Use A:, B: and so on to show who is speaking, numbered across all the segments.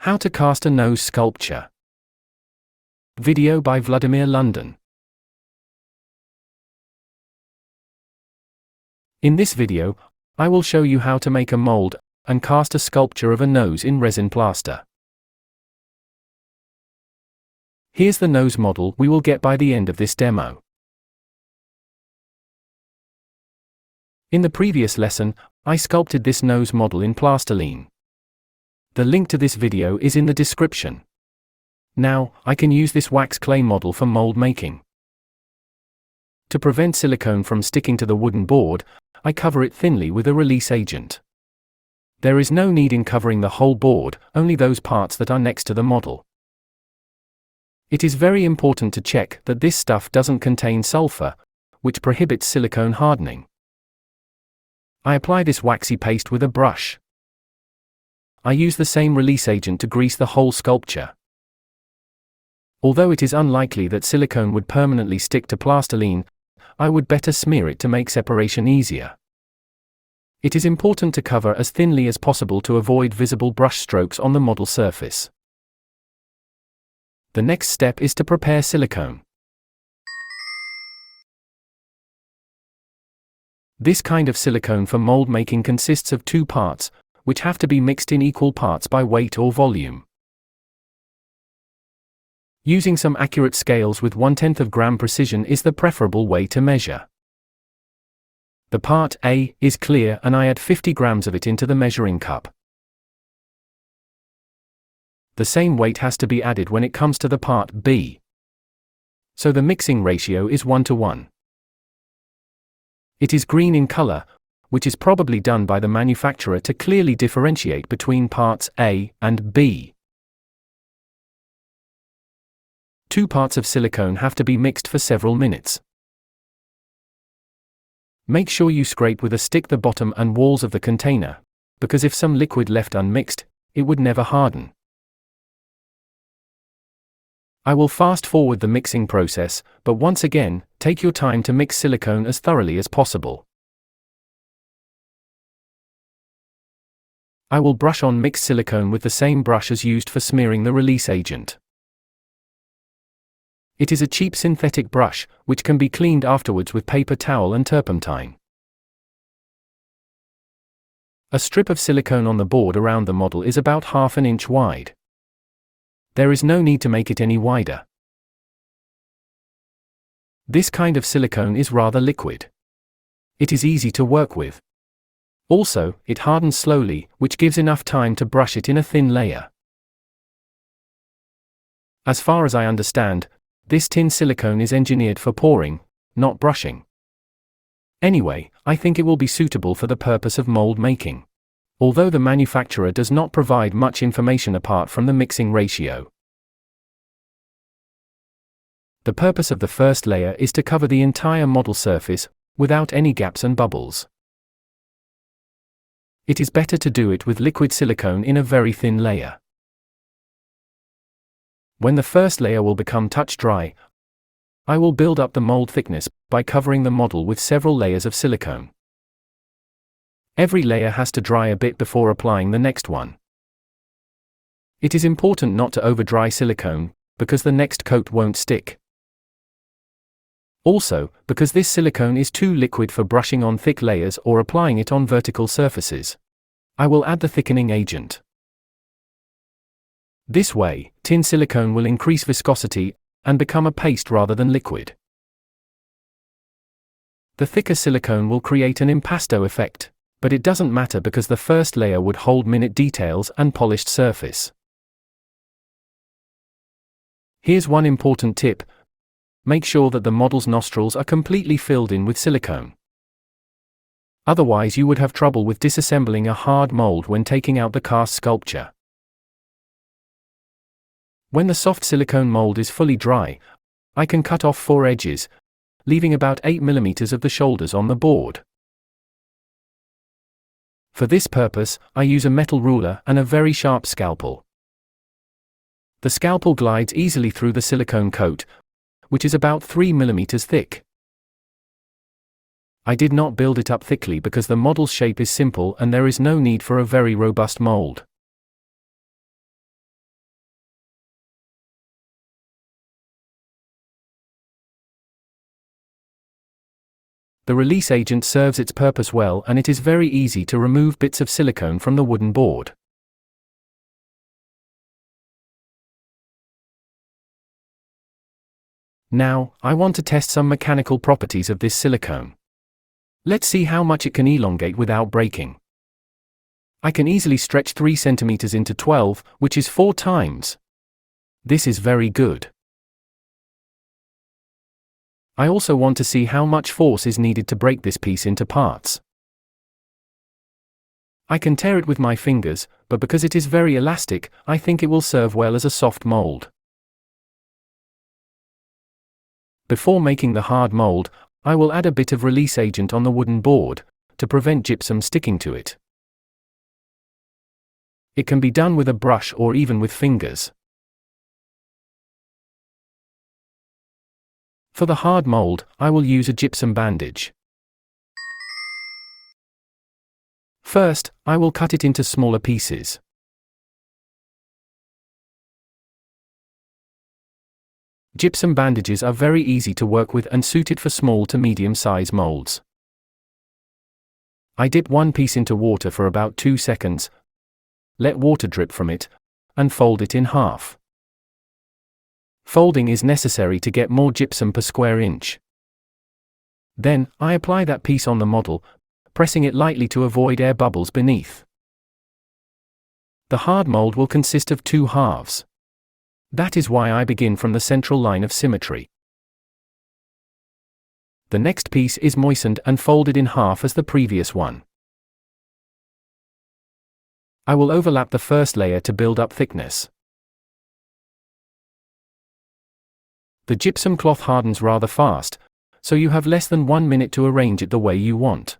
A: How to cast a nose sculpture. Video by Vladimir London. In this video, I will show you how to make a mold and cast a sculpture of a nose in resin plaster. Here's the nose model we will get by the end of this demo. In the previous lesson, I sculpted this nose model in plastiline. The link to this video is in the description. Now, I can use this wax clay model for mold making. To prevent silicone from sticking to the wooden board, I cover it thinly with a release agent. There is no need in covering the whole board, only those parts that are next to the model. It is very important to check that this stuff doesn't contain sulfur, which prohibits silicone hardening. I apply this waxy paste with a brush. I use the same release agent to grease the whole sculpture. Although it is unlikely that silicone would permanently stick to plastiline, I would better smear it to make separation easier. It is important to cover as thinly as possible to avoid visible brushstrokes on the model surface. The next step is to prepare silicone. This kind of silicone for mold making consists of two parts, which have to be mixed in equal parts by weight or volume. Using some accurate scales with 1/10 gram precision is the preferable way to measure. The part A is clear and I add 50 grams of it into the measuring cup. The same weight has to be added when it comes to the part B. So the mixing ratio is 1:1. It is green in color, which is probably done by the manufacturer to clearly differentiate between parts A and B. 2 parts of silicone have to be mixed for several minutes. Make sure you scrape with a stick the bottom and walls of the container, because if some liquid left unmixed, it would never harden. I will fast forward the mixing process, but once again, take your time to mix silicone as thoroughly as possible. I will brush on mixed silicone with the same brush as used for smearing the release agent. It is a cheap synthetic brush, which can be cleaned afterwards with paper towel and turpentine. A strip of silicone on the board around the model is about 1/2 inch wide. There is no need to make it any wider. This kind of silicone is rather liquid. It is easy to work with. Also, it hardens slowly, which gives enough time to brush it in a thin layer. As far as I understand, this tin silicone is engineered for pouring, not brushing. Anyway, I think it will be suitable for the purpose of mold making, although the manufacturer does not provide much information apart from the mixing ratio. The purpose of the first layer is to cover the entire model surface, without any gaps and bubbles. It is better to do it with liquid silicone in a very thin layer. When the first layer will become touch dry, I will build up the mold thickness by covering the model with several layers of silicone. Every layer has to dry a bit before applying the next one. It is important not to over-dry silicone, because the next coat won't stick. Also, because this silicone is too liquid for brushing on thick layers or applying it on vertical surfaces. I will add the thickening agent. This way, tin silicone will increase viscosity and become a paste rather than liquid. The thicker silicone will create an impasto effect, but it doesn't matter because the first layer would hold minute details and polished surface. Here's one important tip. Make sure that the model's nostrils are completely filled in with silicone. Otherwise you would have trouble with disassembling a hard mold when taking out the cast sculpture. When the soft silicone mold is fully dry, I can cut off 4 edges, leaving about 8 mm of the shoulders on the board. For this purpose, I use a metal ruler and a very sharp scalpel. The scalpel glides easily through the silicone coat, which is about 3 mm thick. I did not build it up thickly because the model's shape is simple and there is no need for a very robust mold. The release agent serves its purpose well, and it is very easy to remove bits of silicone from the wooden board. Now, I want to test some mechanical properties of this silicone. Let's see how much it can elongate without breaking. I can easily stretch 3 cm into 12, which is 4 times. This is very good. I also want to see how much force is needed to break this piece into parts. I can tear it with my fingers, but because it is very elastic, I think it will serve well as a soft mold. Before making the hard mold, I will add a bit of release agent on the wooden board, to prevent gypsum sticking to it. It can be done with a brush or even with fingers. For the hard mold, I will use a gypsum bandage. First, I will cut it into smaller pieces. Gypsum bandages are very easy to work with and suited for small to medium-size molds. I dip one piece into water for about 2 seconds, let water drip from it, and fold it in half. Folding is necessary to get more gypsum per square inch. Then, I apply that piece on the model, pressing it lightly to avoid air bubbles beneath. The hard mold will consist of 2 halves. That is why I begin from the central line of symmetry. The next piece is moistened and folded in half as the previous one. I will overlap the first layer to build up thickness. The gypsum cloth hardens rather fast, so you have less than 1 minute to arrange it the way you want.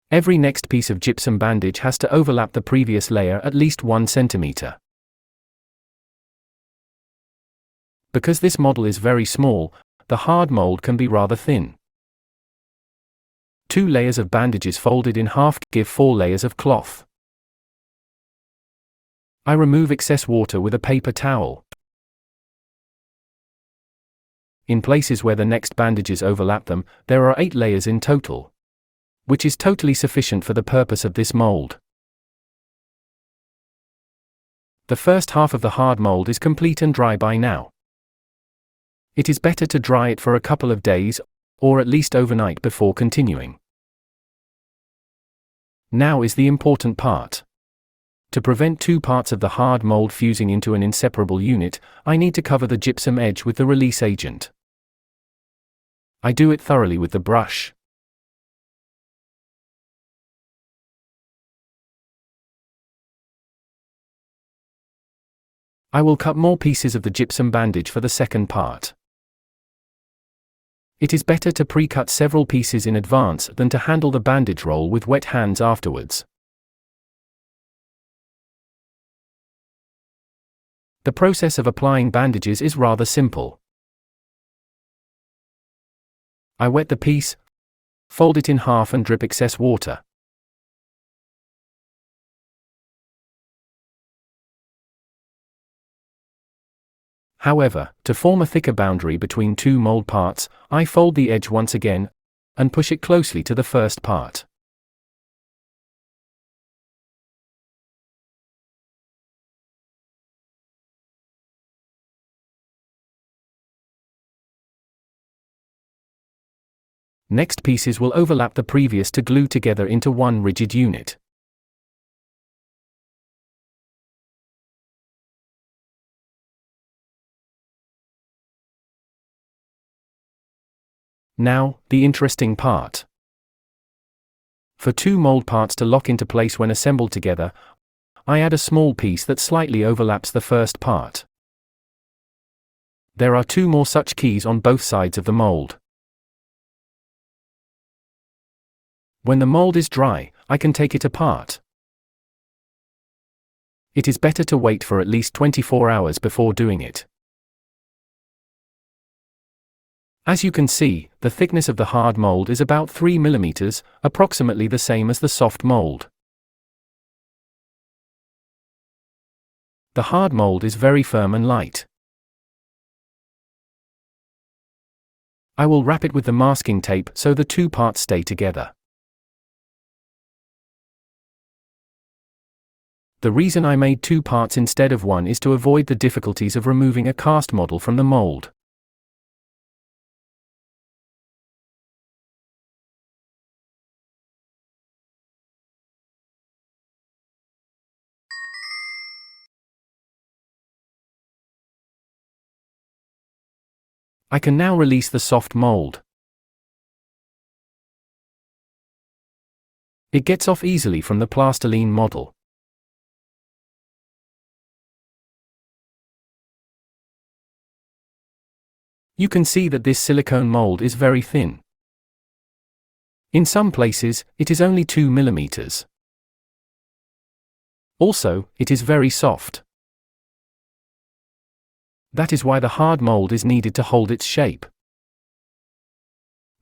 A: Every next piece of gypsum bandage has to overlap the previous layer at least 1 centimeter. Because this model is very small, the hard mold can be rather thin. 2 layers of bandages folded in half give 4 layers of cloth. I remove excess water with a paper towel. In places where the next bandages overlap them, there are 8 layers in total, which is totally sufficient for the purpose of this mold. The first half of the hard mold is complete and dry by now. It is better to dry it for a couple of days, or at least overnight before continuing. Now is the important part. To prevent 2 parts of the hard mold fusing into an inseparable unit, I need to cover the gypsum edge with the release agent. I do it thoroughly with the brush. I will cut more pieces of the gypsum bandage for the second part. It is better to pre-cut several pieces in advance than to handle the bandage roll with wet hands afterwards. The process of applying bandages is rather simple. I wet the piece, fold it in half and drip excess water. However, to form a thicker boundary between 2 mold parts, I fold the edge once again, and push it closely to the first part. Next pieces will overlap the previous to glue together into one rigid unit. Now, the interesting part. For 2 mold parts to lock into place when assembled together, I add a small piece that slightly overlaps the first part. There are 2 more such keys on both sides of the mold. When the mold is dry, I can take it apart. It is better to wait for at least 24 hours before doing it. As you can see, the thickness of the hard mold is about 3 mm, approximately the same as the soft mold. The hard mold is very firm and light. I will wrap it with the masking tape so the two parts stay together. The reason I made two parts instead of one is to avoid the difficulties of removing a cast model from the mold. I can now release the soft mold. It gets off easily from the plastiline model. You can see that this silicone mold is very thin. In some places, it is only 2 mm. Also, it is very soft. That is why the hard mold is needed to hold its shape.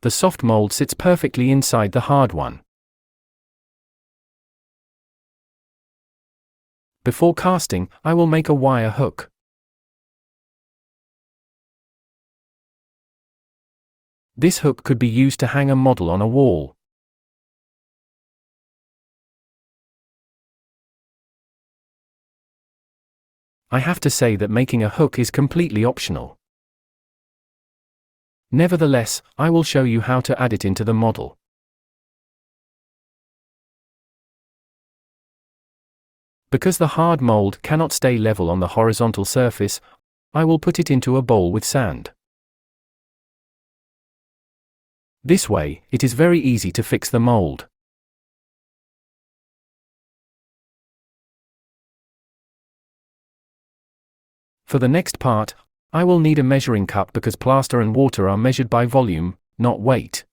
A: The soft mold sits perfectly inside the hard one. Before casting, I will make a wire hook. This hook could be used to hang a model on a wall. I have to say that making a hook is completely optional. Nevertheless, I will show you how to add it into the model. Because the hard mold cannot stay level on the horizontal surface, I will put it into a bowl with sand. This way, it is very easy to fix the mold. For the next part, I will need a measuring cup because plaster and water are measured by volume, not weight.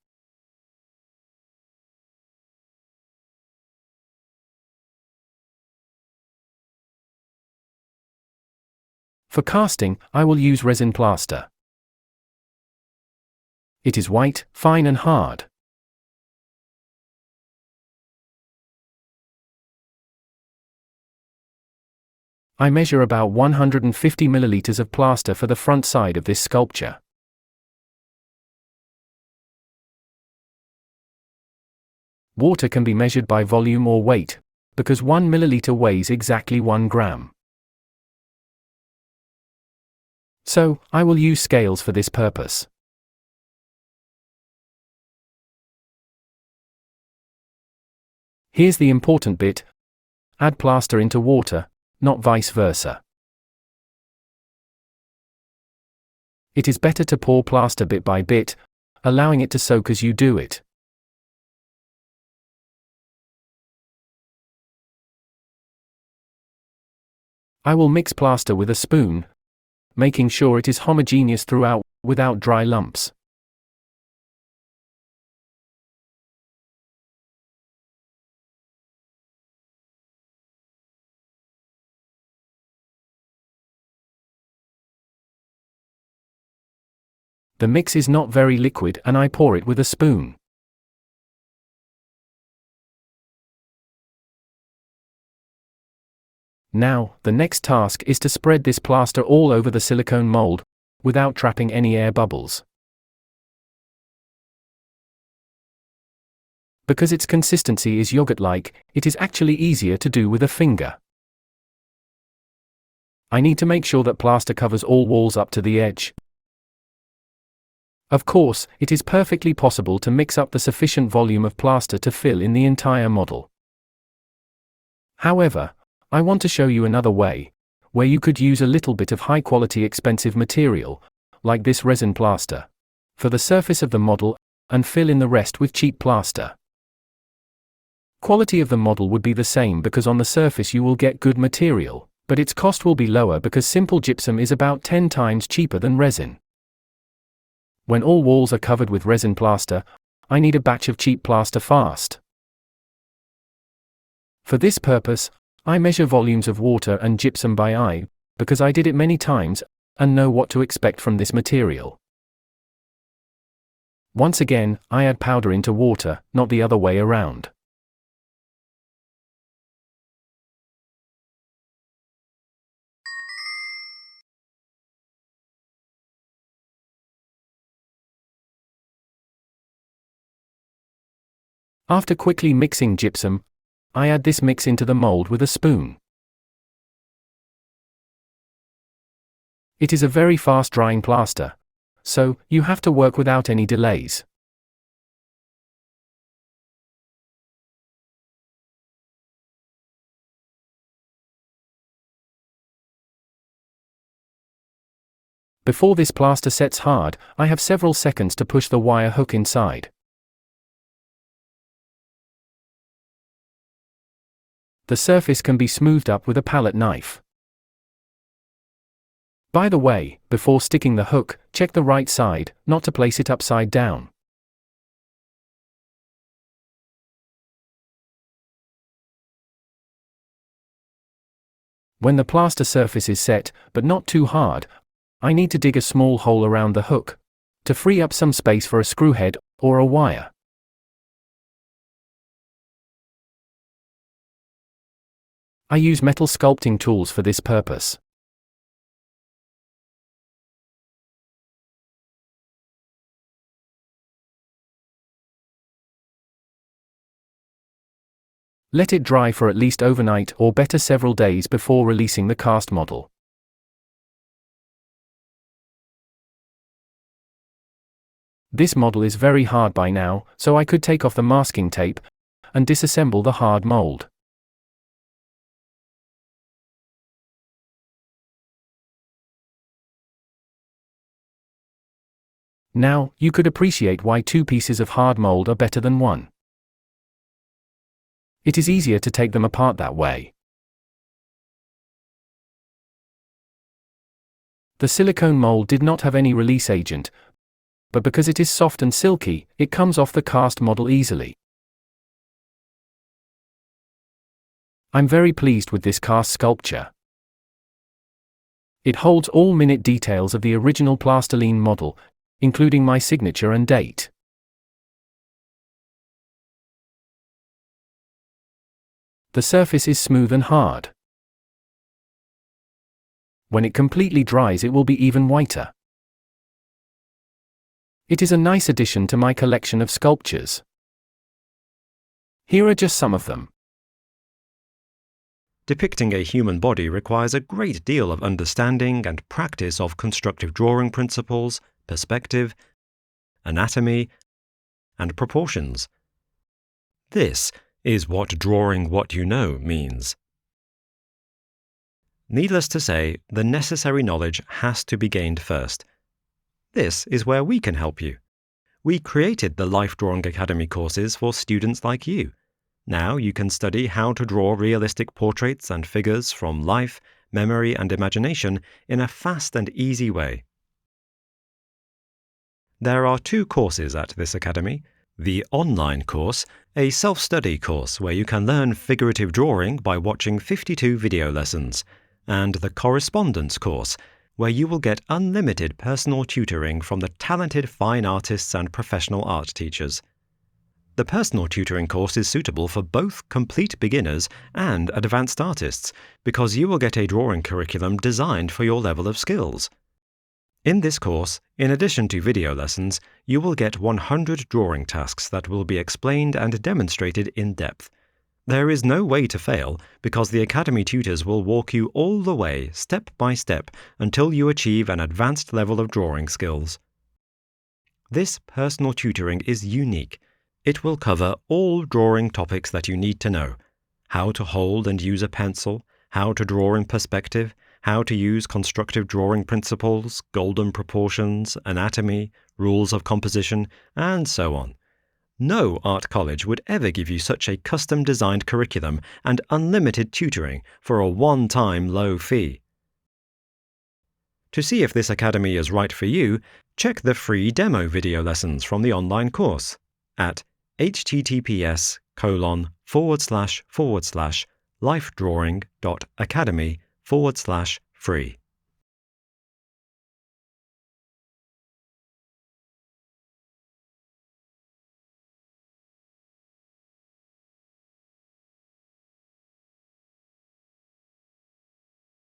A: For casting, I will use resin plaster. It is white, fine and hard. I measure about 150 milliliters of plaster for the front side of this sculpture. Water can be measured by volume or weight, because 1 milliliter weighs exactly 1 gram. So, I will use scales for this purpose. Here's the important bit. Add plaster into water, not vice versa. It is better to pour plaster bit by bit, allowing it to soak as you do it. I will mix plaster with a spoon, making sure it is homogeneous throughout, without dry lumps. The mix is not very liquid and I pour it with a spoon. Now, the next task is to spread this plaster all over the silicone mold, without trapping any air bubbles. Because its consistency is yogurt-like, it is actually easier to do with a finger. I need to make sure that plaster covers all walls up to the edge. Of course, it is perfectly possible to mix up the sufficient volume of plaster to fill in the entire model. However, I want to show you another way, where you could use a little bit of high-quality expensive material, like this resin plaster, for the surface of the model, and fill in the rest with cheap plaster. Quality of the model would be the same because on the surface you will get good material, but its cost will be lower because simple gypsum is about 10 times cheaper than resin. When all walls are covered with resin plaster, I need a batch of cheap plaster fast. For this purpose, I measure volumes of water and gypsum by eye, because I did it many times, and know what to expect from this material. Once again, I add powder into water, not the other way around. After quickly mixing gypsum, I add this mix into the mold with a spoon. It is a very fast drying plaster, so you have to work without any delays. Before this plaster sets hard, I have several seconds to push the wire hook inside. The surface can be smoothed up with a palette knife. By the way, before sticking the hook, check the right side, not to place it upside down. When the plaster surface is set, but not too hard, I need to dig a small hole around the hook, to free up some space for a screw head or a wire. I use metal sculpting tools for this purpose. Let it dry for at least overnight or better several days before releasing the cast model. This model is very hard by now, so I could take off the masking tape and disassemble the hard mold. Now, you could appreciate why 2 pieces of hard mold are better than 1. It is easier to take them apart that way. The silicone mold did not have any release agent, but because it is soft and silky, it comes off the cast model easily. I'm very pleased with this cast sculpture. It holds all minute details of the original plastiline model, including my signature and date. The surface is smooth and hard. When it completely dries, it will be even whiter. It is a nice addition to my collection of sculptures. Here are just some of them.
B: Depicting a human body requires a great deal of understanding and practice of constructive drawing principles, perspective, anatomy, and proportions. This is what drawing what you know means. Needless to say, the necessary knowledge has to be gained first. This is where we can help you. We created the Life Drawing Academy courses for students like you. Now you can study how to draw realistic portraits and figures from life, memory, and imagination in a fast and easy way. There are 2 courses at this academy. The online course, a self-study course where you can learn figurative drawing by watching 52 video lessons, and the correspondence course, where you will get unlimited personal tutoring from the talented fine artists and professional art teachers. The personal tutoring course is suitable for both complete beginners and advanced artists, because you will get a drawing curriculum designed for your level of skills. In this course, in addition to video lessons, you will get 100 drawing tasks that will be explained and demonstrated in depth. There is no way to fail, because the Academy tutors will walk you all the way, step by step, until you achieve an advanced level of drawing skills. This personal tutoring is unique. It will cover all drawing topics that you need to know: how to hold and use a pencil, how to draw in perspective, how to use constructive drawing principles, golden proportions, anatomy, rules of composition, and so on. No art college would ever give you such a custom-designed curriculum and unlimited tutoring for a one-time low fee. To see if this academy is right for you, check the free demo video lessons from the online course at https://lifedrawing.academy/free.